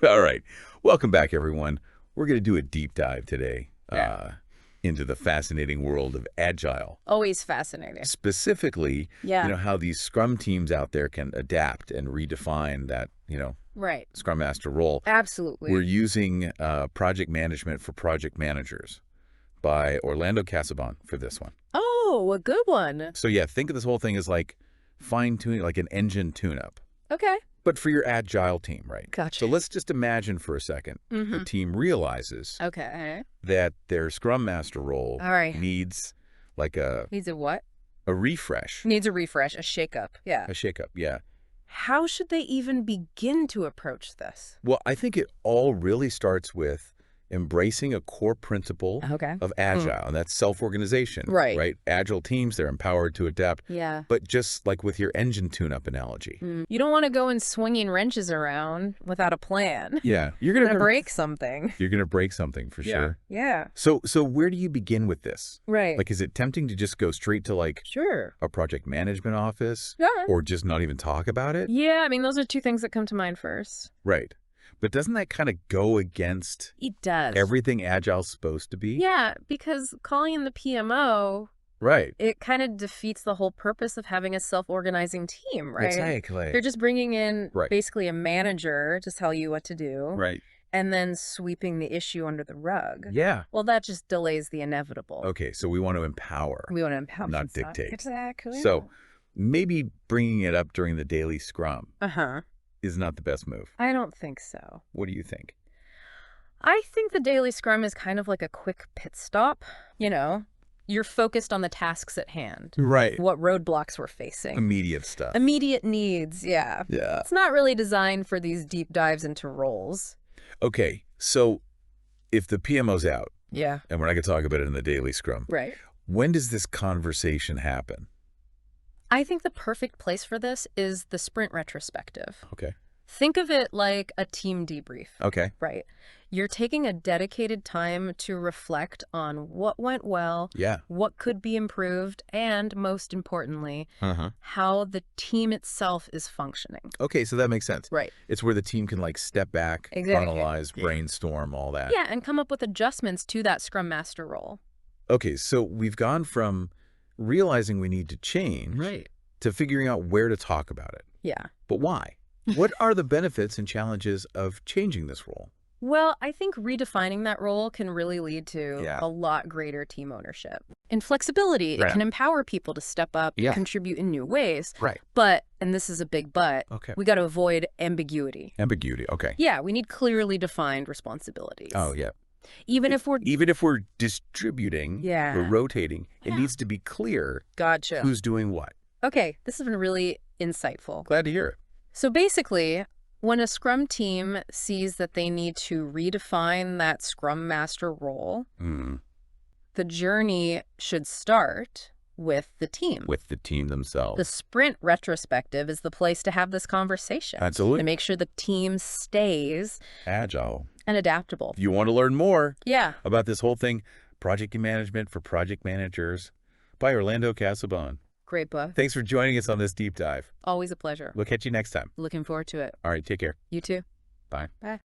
All right. Welcome back, everyone. We're going to do a deep dive today into the fascinating world of Agile. Always fascinating. Specifically, Yeah. how these Scrum teams out there can adapt and redefine that, Right. Scrum Master role. Absolutely. We're using Project Management for Project Managers by Orlando Casabon for this one. Oh, a good one. So yeah, think of this whole thing as like fine-tuning, like an engine tune-up. Okay. But for your Agile team, right? Gotcha. So let's just imagine for a second the team realizes Okay. that their Scrum Master role All right. needs like a Needs a what? refresh, Needs a refresh, a shakeup. Yeah. a shakeup. Yeah. How should they even begin to approach this? Well, I think it all really starts with embracing a core principle Okay. of Agile, and that's self-organization. Right. Right? Agile teams, they're empowered to adapt. Yeah. But just like with your engine tune-up analogy. You don't want to go in swinging wrenches around without a plan. Yeah. You're You're going gonna to break something. You're going to break something for sure. Yeah. So where do you begin with this? Right. Like, is it tempting to just go straight to like Sure. a project management office Yeah. or just not even talk about it? Yeah. I mean, those are two things that come to mind first. Right. But doesn't that kind of go against It does. everything Agile's supposed to be? Yeah, because calling in the PMO, Right. it kind of defeats the whole purpose of having a self-organizing team, right? Exactly. They're just bringing in Right. basically a manager to tell you what to do, Right. and then sweeping the issue under the rug. Yeah. Well, that just delays the inevitable. Okay, so we want to empower. We want to empower, Not dictate. Exactly. So maybe bringing it up during the daily scrum Uh-huh. is not the best move. I don't think so. What do you think? I think the daily scrum is kind of like a quick pit stop. You're focused on the tasks at hand, Right. what roadblocks we're facing. Immediate stuff. Immediate needs, yeah. Yeah. It's not really designed for these deep dives into roles. Okay, so if the PMO's out, Yeah. and we're not going to talk about it in the daily scrum, Right. when does this conversation happen? I think the perfect place for this is the sprint retrospective. Okay. Think of it like a team debrief. Okay. Right. You're taking a dedicated time to reflect on what went well, Yeah. what could be improved, and most importantly, Uh-huh. how the team itself is functioning. Okay, so that makes sense. Right. It's where the team can like step back, Exactly. chronologize, brainstorm, all that. Yeah, and come up with adjustments to that Scrum Master role. Okay, so we've gone from realizing we need to change to figuring out where to talk about it. Yeah. But why? What are the benefits and challenges of changing this role? Well, I think redefining that role can really lead to Yeah. a lot greater team ownership. And flexibility, Right. it can empower people to step up, Yeah. contribute in new ways. Right. But, and this is a big but, Okay. we got to avoid ambiguity. Ambiguity. Okay. Yeah, we need clearly defined responsibilities. Oh, yeah. Even if we're... Even if we're distributing, Yeah. we're rotating, it Yeah. needs to be clear Gotcha. who's doing what. Okay, this has been really insightful. Glad to hear it. So basically, when a Scrum team sees that they need to redefine that Scrum Master role, the journey should start with the team. With the team themselves. The sprint retrospective is the place to have this conversation. Absolutely. To make sure the team stays Agile. and adaptable. If you want to learn more Yeah. about this whole thing, Project Management for Project Managers by Orlando Casabon. Great book. Thanks for joining us on this deep dive. Always a pleasure. We'll catch you next time. Looking forward to it. All right, take care. You too. Bye. Bye.